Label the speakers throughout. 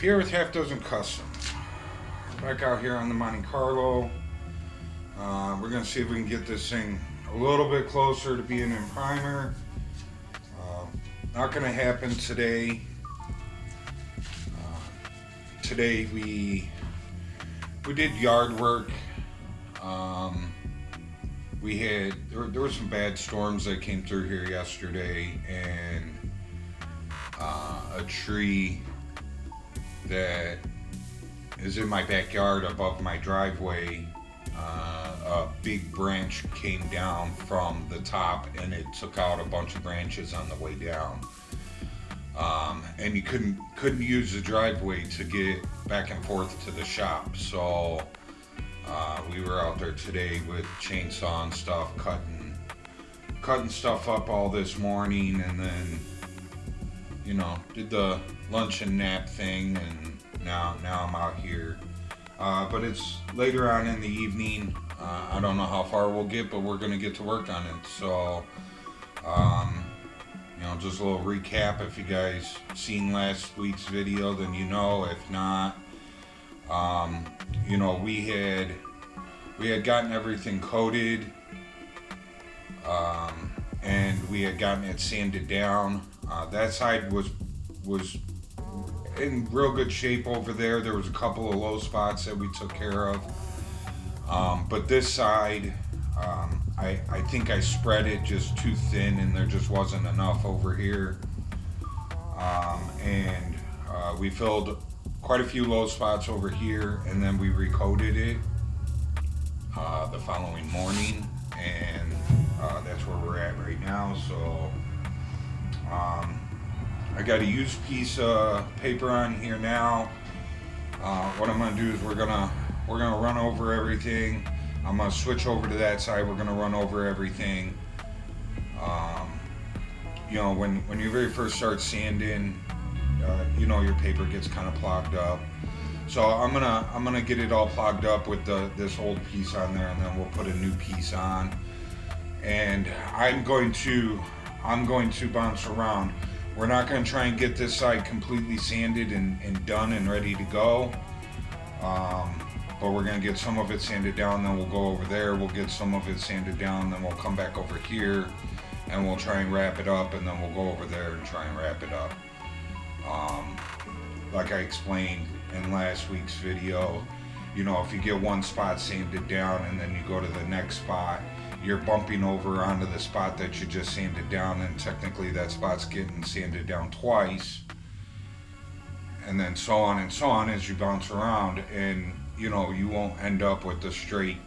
Speaker 1: here with Half Dozen Customs. Back out here on the Monte Carlo. We're going to see if we can get this thing a little bit closer to being in primer. Not going to happen today. Today we did yard work. There were some bad storms that came through here yesterday, and a tree that is in my backyard above my driveway, a big branch came down from the top and it took out a bunch of branches on the way down. And you couldn't use the driveway to get back and forth to the shop. So we were out there today with chainsaw and stuff, cutting stuff up all this morning, and then did the lunch and nap thing, and now I'm out here. But it's later on in the evening. I don't know how far we'll get, but we're gonna get to work on it. So just a little recap. If you guys seen last week's video, then you know. If not, we had gotten everything coated, and we had gotten it sanded down. That side was in real good shape over there. There was a couple of low spots that we took care of, but this side, I think I spread it just too thin, and there just wasn't enough over here. And we filled quite a few low spots over here, and then we recoated it the following morning, and that's where we're at right now. So I got a used piece of paper on here now. What I'm gonna do is we're gonna run over everything. I'm gonna switch over to that side. We're gonna run over everything. When you very first start sanding, your paper gets kind of clogged up. So I'm gonna get it all clogged up with this old piece on there, and then we'll put a new piece on. And I'm going to bounce around. We're not going to try and get this side completely sanded and done and ready to go. But we're going to get some of it sanded down, then we'll go over there. We'll get some of it sanded down, then we'll come back over here, and we'll try and wrap it up, and then we'll go over there and try and wrap it up. Like I explained in last week's video, if you get one spot sanded down and then you go to the next spot, you're bumping over onto the spot that you just sanded down, and technically that spot's getting sanded down twice, and then so on and so on as you bounce around, and you won't end up with a straight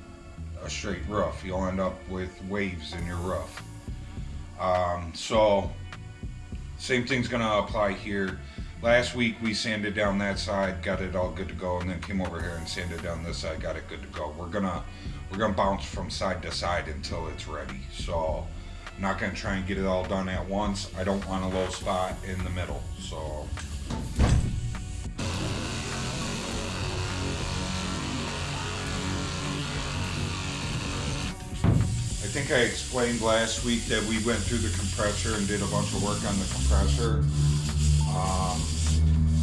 Speaker 1: roof. You'll end up with waves in your roof. So same thing's gonna apply here. Last week we sanded down that side, got it all good to go, and then came over here and sanded down this side, got it good to go. We're gonna bounce from side to side until it's ready. So I'm not gonna try and get it all done at once. I don't want a low spot in the middle. So I think I explained last week that we went through the compressor and did a bunch of work on the compressor.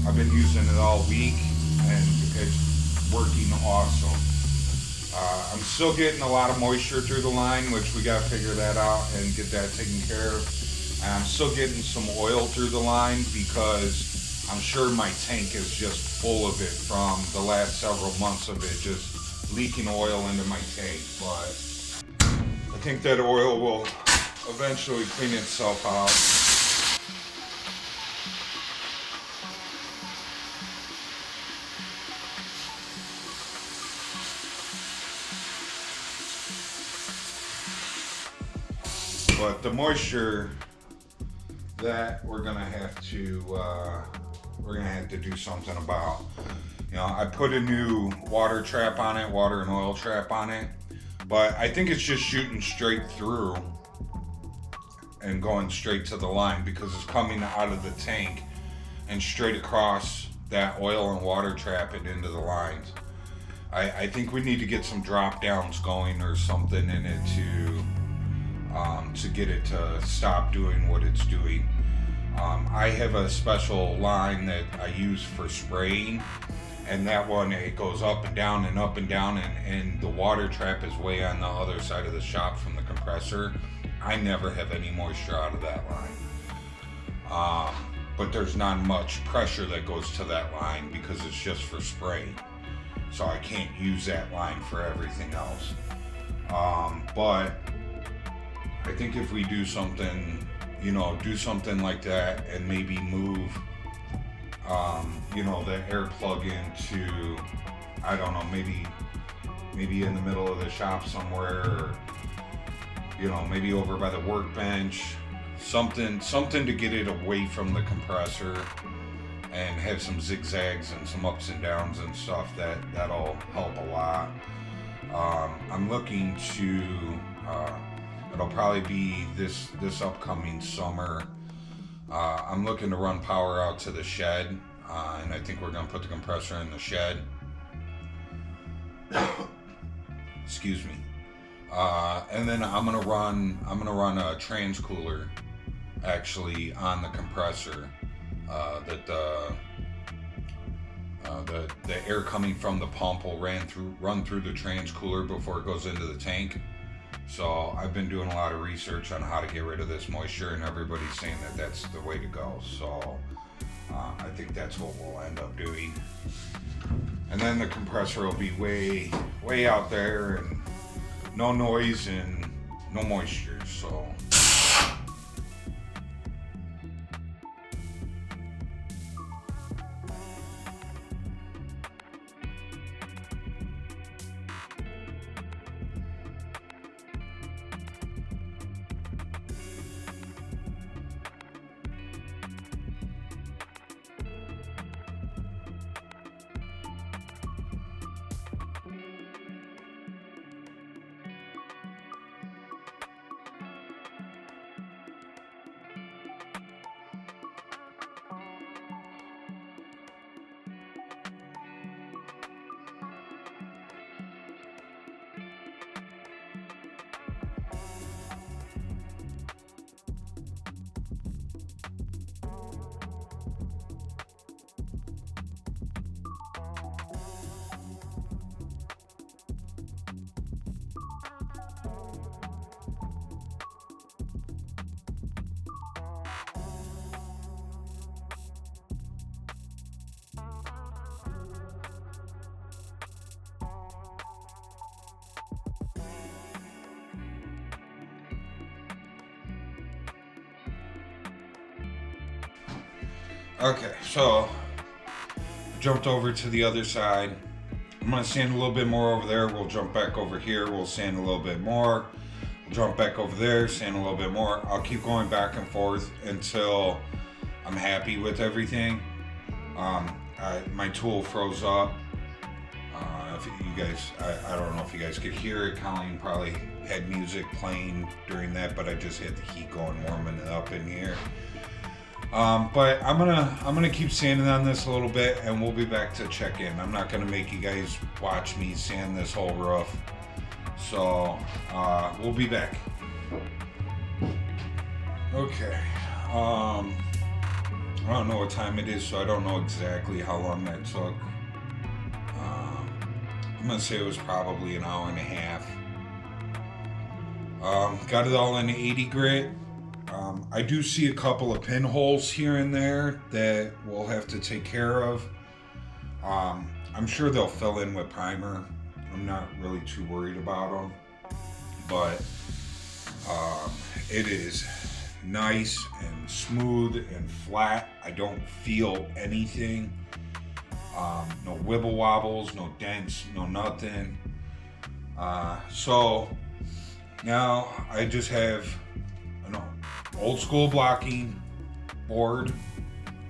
Speaker 1: I've been using it all week, and it's working awesome. I'm still getting a lot of moisture through the line, which we got to figure that out and get that taken care of. And I'm still getting some oil through the line because I'm sure my tank is just full of it from the last several months of it just leaking oil into my tank. But I think that oil will eventually clean itself out. But the moisture that we're gonna have to do something about. I put a new water trap on it, water and oil trap on it, but I think it's just shooting straight through and going straight to the line because it's coming out of the tank and straight across that oil and water trap and into the lines. I think we need to get some drop downs going or something in it to get it to stop doing what it's doing. I have a special line that I use for spraying, and that one, it goes up and down and up and down, and the water trap is way on the other side of the shop from the compressor. I never have any moisture out of that line. But there's not much pressure that goes to that line because it's just for spraying. So I can't use that line for everything else. But I think if we do something, do something like that and maybe move, the air plug into, I don't know, maybe in the middle of the shop somewhere, or, maybe over by the workbench, something to get it away from the compressor and have some zigzags and some ups and downs and stuff. That'll help a lot. I'm looking to, it'll probably be this upcoming summer. I'm looking to run power out to the shed, and I think we're gonna put the compressor in the shed. Excuse me. And then I'm gonna run a trans cooler actually on the compressor, that the air coming from the pump will run through the trans cooler before it goes into the tank. So I've been doing a lot of research on how to get rid of this moisture, and everybody's saying that that's the way to go. So I think that's what we'll end up doing. And then the compressor will be way out there, and no noise and no moisture. So okay, so jumped over to the other side. I'm gonna sand a little bit more over there. We'll jump back over here. We'll sand a little bit more. We'll jump back over there, sand a little bit more. I'll keep going back and forth until I'm happy with everything. My tool froze up. If you guys, I don't know if you guys could hear it. Colleen probably had music playing during that, but I just had the heat going, warming it up in here. But I'm gonna keep sanding on this a little bit, and we'll be back to check in. I'm not gonna make you guys watch me sand this whole roof, so we'll be back. Okay. I don't know what time it is, so I don't know exactly how long that took. I'm gonna say it was probably an hour and a half. Got it all in 80 grit. I do see a couple of pinholes here and there that we'll have to take care of. I'm sure they'll fill in with primer. I'm not really too worried about them, but it is nice and smooth and flat. I don't feel anything. No wibble wobbles, no dents, no nothing. So now I just have an old school blocking board,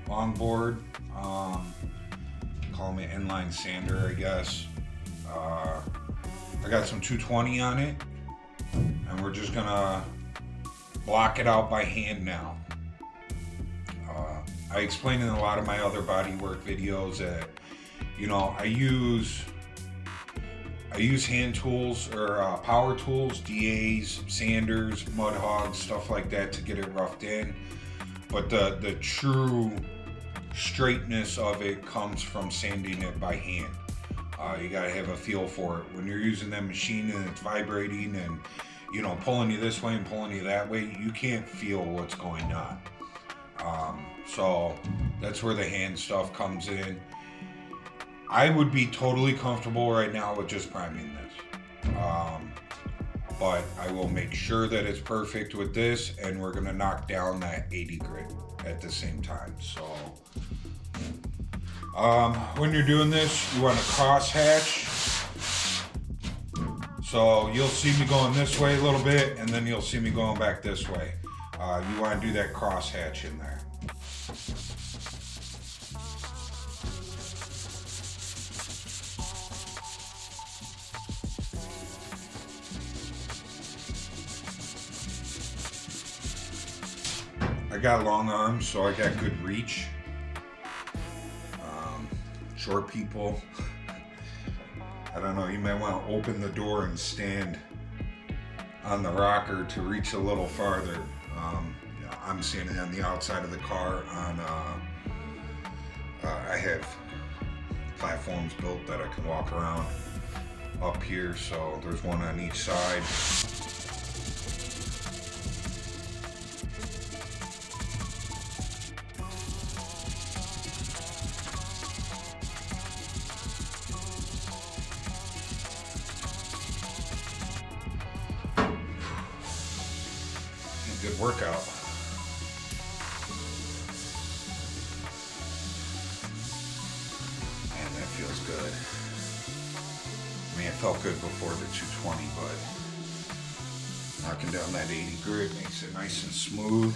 Speaker 1: long board. Call me an inline sander, I guess. I got some 220 on it, and we're just gonna block it out by hand now. I explained in a lot of my other bodywork videos that, I use hand tools or power tools, DAs, sanders, mud hogs, stuff like that to get it roughed in. But the true straightness of it comes from sanding it by hand. You gotta have a feel for it. When you're using that machine and it's vibrating and, you know, pulling you this way and pulling you that way, you can't feel what's going on. So that's where the hand stuff comes in. I would be totally comfortable right now with just priming this. But I will make sure that it's perfect with this, and we're gonna knock down that 80 grit at the same time. So when you're doing this, you want to cross hatch. So you'll see me going this way a little bit, and then you'll see me going back this way. You want to do that cross hatch in there. I got long arms, so I got good reach. Short people, I don't know, you might want to open the door and stand on the rocker to reach a little farther. I'm standing on the outside of the car I have platforms built that I can walk around up here, so there's one on each side. Good workout. Man, that feels good. I mean, it felt good before the 220, but knocking down that 80 grit makes it nice and smooth,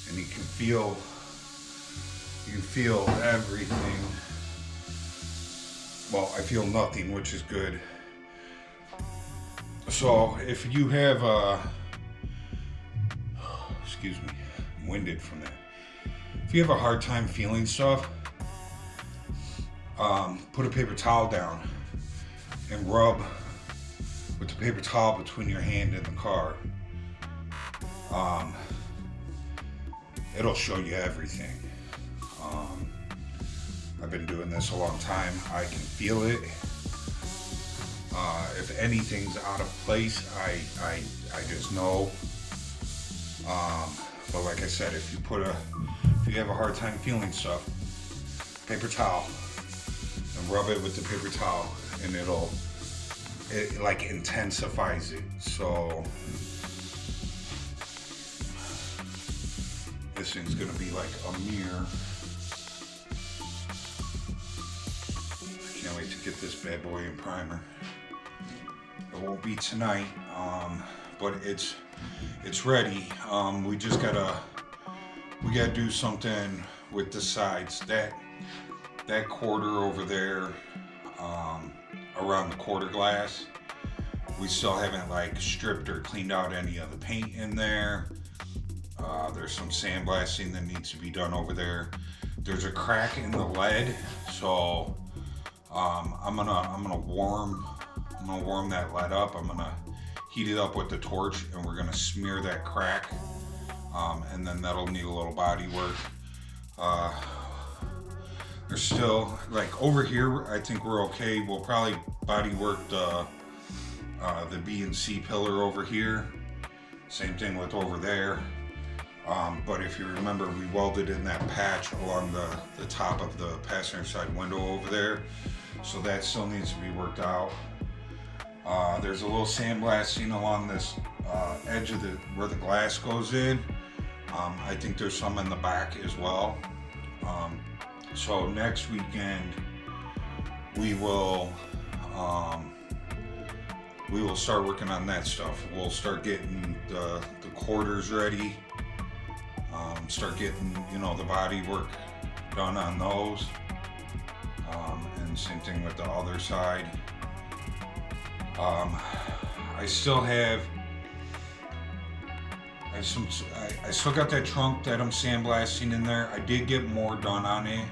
Speaker 1: and you can feel everything. Well, I feel nothing, which is good. So if you have excuse me, I'm winded from that. If you have a hard time feeling stuff, put a paper towel down and rub with the paper towel between your hand and the car. It'll show you everything. I've been doing this a long time. I can feel it. If anything's out of place, I just know. But like I said, if you have a hard time feeling stuff, paper towel, and rub it with the paper towel, and it like intensifies it. So this thing's gonna be like a mirror. Can't wait to get this bad boy in primer. It won't be tonight, but it's ready. We just gotta do something with the sides. That quarter over there, around the quarter glass, we still haven't like stripped or cleaned out any of the paint in there. There's some sandblasting that needs to be done over there. There's a crack in the lead, so I'm gonna warm that lead up. I'm gonna heat it up with the torch, and we're gonna smear that crack, and then that'll need a little body work. There's still, like over here, I think we're okay. We'll probably body work the B and C pillar over here. Same thing with over there. But if you remember, we welded in that patch along the top of the passenger side window over there. So that still needs to be worked out. There's a little sandblasting along this edge of where the glass goes in. I think there's some in the back as well. So next weekend we will start working on that stuff. We'll start getting the quarters ready. Start getting the body work done on those. And same thing with the other side. I still got that trunk that I'm sandblasting in there. I did get more done on it,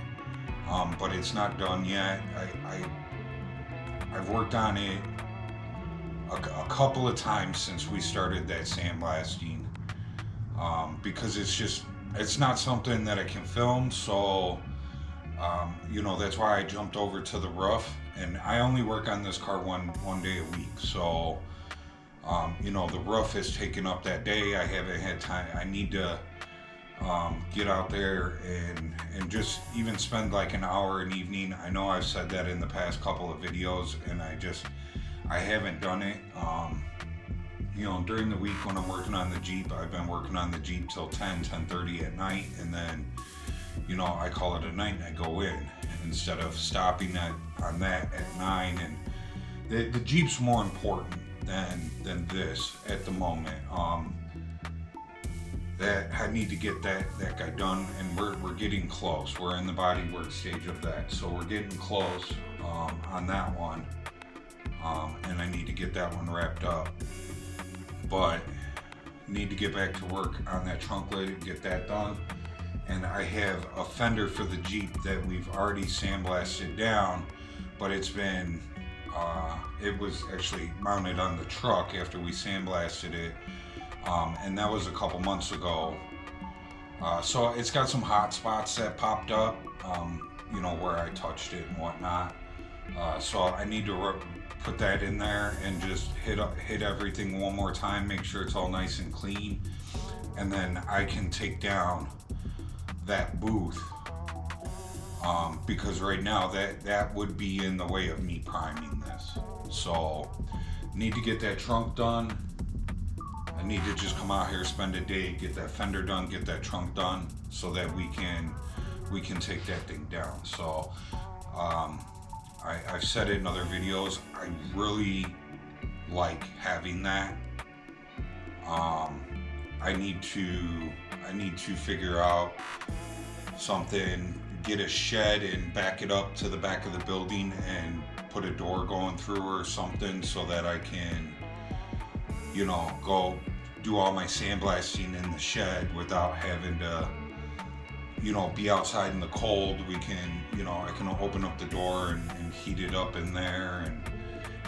Speaker 1: but it's not done yet. I've worked on it a couple of times since we started that sandblasting, because it's just it's not something that I can film, so you know, that's why I jumped over to the roof, and I only work on this car one day a week. So you know, the roof is taken up that day. I haven't had time. I need to get out there and just even spend like an hour an evening. I know I've said that in the past couple of videos, and I haven't done it. You know, during the week when I'm working on the Jeep, I've been working on the Jeep till 10:30 at night, and then, you know, I call it a night and I go in instead of stopping on that at 9. And the Jeep's more important than this at the moment. That I need to get that guy done, and we're getting close. We're in the body work stage of that, so we're getting close on that one, and I need to get that one wrapped up. But need to get back to work on that trunk lid, get that done. And I have a fender for the Jeep that we've already sandblasted down, but it's been it was actually mounted on the truck after we sandblasted it, and that was a couple months ago. So it's got some hot spots that popped up, you know, where I touched it and whatnot. So I need to put that in there and just hit everything one more time, make sure it's all nice and clean, and then I can take down that booth, because right now that would be in the way of me priming this. So need to get that trunk done. I need to just come out here, spend a day, get that fender done, get that trunk done, so that we can take that thing down. So I've said it in other videos, I really like having that. I need to figure out something, get a shed and back it up to the back of the building and put a door going through or something, so that I can, you know, go do all my sandblasting in the shed without having to, you know, be outside in the cold. We can, you know, I can open up the door and heat it up in there,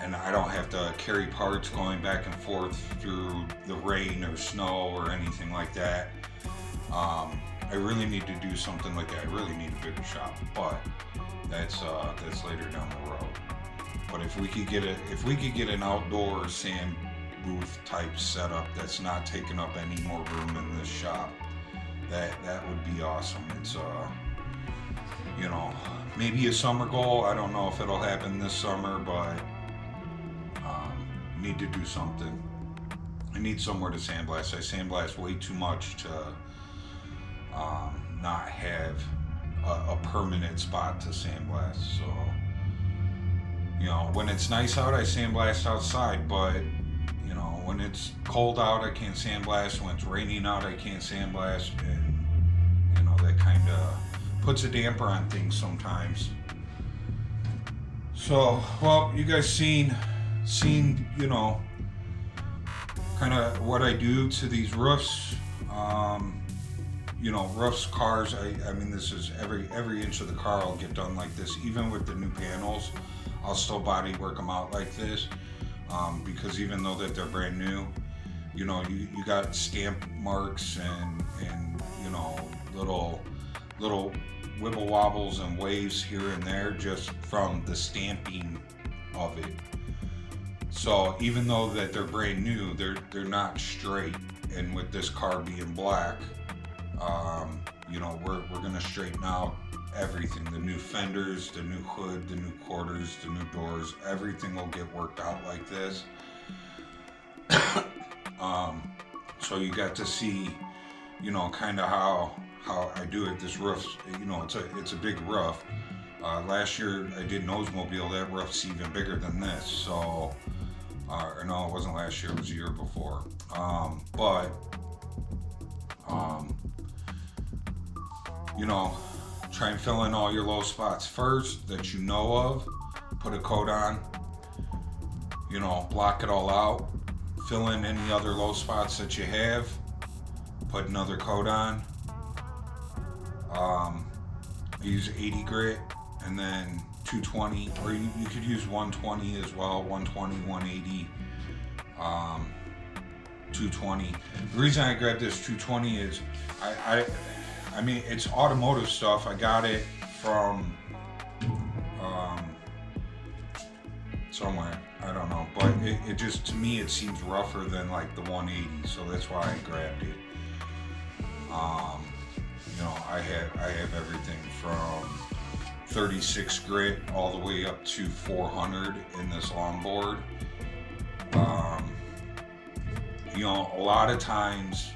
Speaker 1: and I don't have to carry parts going back and forth through the rain or snow or anything like that. I really need to do something like that. I really need a bigger shop, but that's later down the road. But if we could get an outdoor sand booth type setup that's not taking up any more room in this shop, that would be awesome. It's you know, maybe a summer goal. I don't know if it'll happen this summer, but need to do something. I need somewhere to sandblast. I sandblast way too much to not have a permanent spot to sandblast. So, you know, when it's nice out, I sandblast outside, but you know, when it's cold out, I can't sandblast. When it's raining out, I can't sandblast, and you know, that kind of puts a damper on things sometimes. So, well, you guys seen, you know, kind of what I do to these roofs. You know, roofs, cars, I mean, this is every inch of the car I'll get done like this. Even with the new panels, I'll still body work them out like this, because even though that they're brand new, you know, you got stamp marks and you know, little wibble wobbles and waves here and there just from the stamping of it. So even though that they're brand new, they're not straight. And with this car being black, you know, we're gonna straighten out everything. The new fenders, the new hood, the new quarters, the new doors, everything will get worked out like this. So you got to see, you know, kind of how I do it. This roof, you know, it's a big roof. Last year I did Nosemobile. That roof's even bigger than this. So, or no, it wasn't last year. It was the year before. You know, try and fill in all your low spots first that you know of. Put a coat on. You know, block it all out. Fill in any other low spots that you have. Put another coat on. I use 80 grit and then 220, or you could use 120 as well. 120, 180, 220. The reason I grabbed this 220 is I mean, it's automotive stuff. I got it from somewhere. I don't know, but it just, to me, it seems rougher than like the 180, so that's why I grabbed it. You know, I have everything from 36 grit all the way up to 400 in this longboard. You know, a lot of times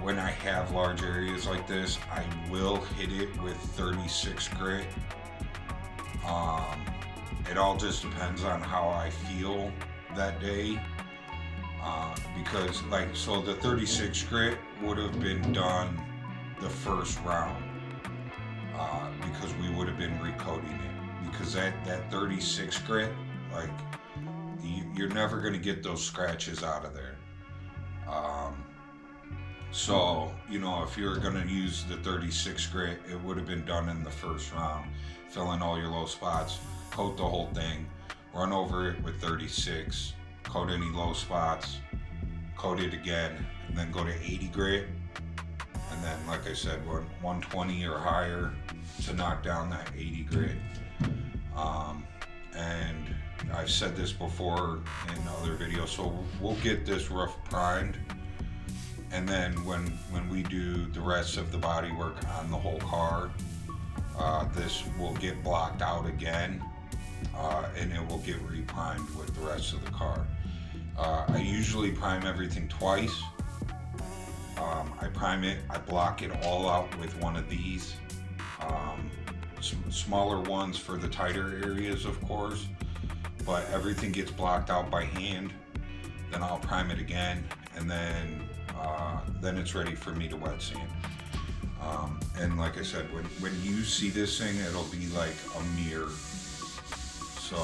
Speaker 1: when I have large areas like this, I will hit it with 36 grit. It all just depends on how I feel that day. Because like, so the 36 grit would have been done the first round, because we would have been recoating it, because that 36 grit, like, you're never going to get those scratches out of there. So, you know, if you're going to use the 36 grit, it would have been done in the first round. Fill in all your low spots, coat the whole thing, run over it with 36, coat any low spots, coat it again, and then go to 80 grit. And then, like I said, 120 or higher to knock down that 80 grit. And I've said this before in other videos, so we'll get this rough primed. And then when we do the rest of the body work on the whole car, this will get blocked out again, and it will get re-primed with the rest of the car. I usually prime everything twice. I prime it, I block it all out with one of these. Smaller ones for the tighter areas, of course, but everything gets blocked out by hand. Then I'll prime it again, and then it's ready for me to wet sand. And like I said, when you see this thing, it'll be like a mirror. So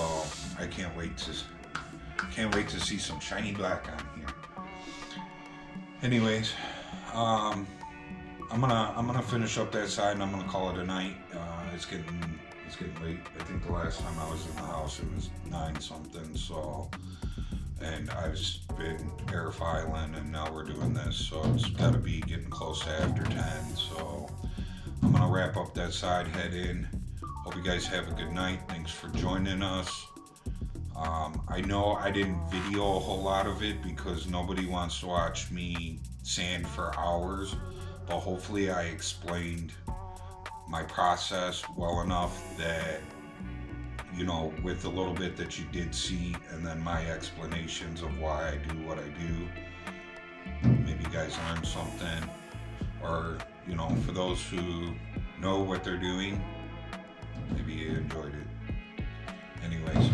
Speaker 1: I can't wait to see some shiny black on here. Anyways, I'm gonna finish up that side, and I'm gonna call it a night. It's getting late. I think the last time I was in the house, it was 9 something. So, and I've been air filing, and now we're doing this. So it's got to be getting close to after 10. So I'm gonna wrap up that side, head in. Hope you guys have a good night. Thanks for joining us. I know I didn't video a whole lot of it because nobody wants to watch me sand for hours, but hopefully I explained my process well enough that, you know, with a little bit that you did see, and then my explanations of why I do what I do, maybe you guys learned something, or, you know, for those who know what they're doing, maybe you enjoyed it. Anyways,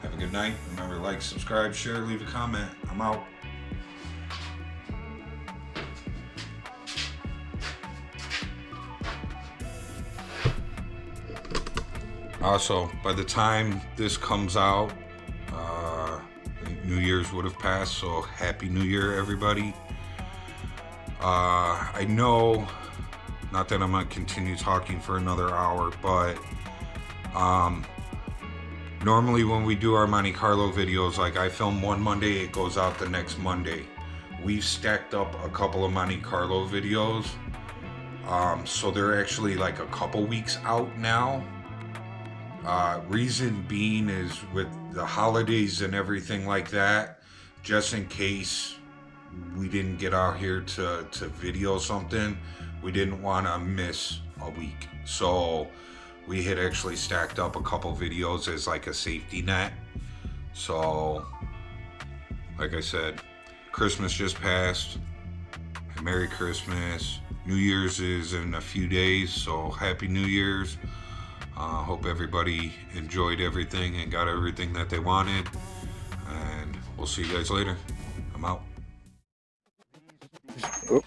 Speaker 1: have a good night. Remember to like, subscribe, share, leave a comment. I'm out. Also, by the time this comes out, I think New Year's would have passed, so Happy New Year, everybody. I know, not that I'm going to continue talking for another hour, but normally when we do our Monte Carlo videos, like I film one Monday, it goes out the next Monday. We've stacked up a couple of Monte Carlo videos, so they're actually like a couple weeks out now. Reason being is with the holidays and everything like that, just in case we didn't get out here to video something, we didn't want to miss a week. So we had actually stacked up a couple videos as like a safety net. So, like I said, Christmas just passed. Merry Christmas. New Year's is in a few days, so Happy New Year's. Hope everybody enjoyed everything and got everything that they wanted. And we'll see you guys later. I'm out.
Speaker 2: Oh.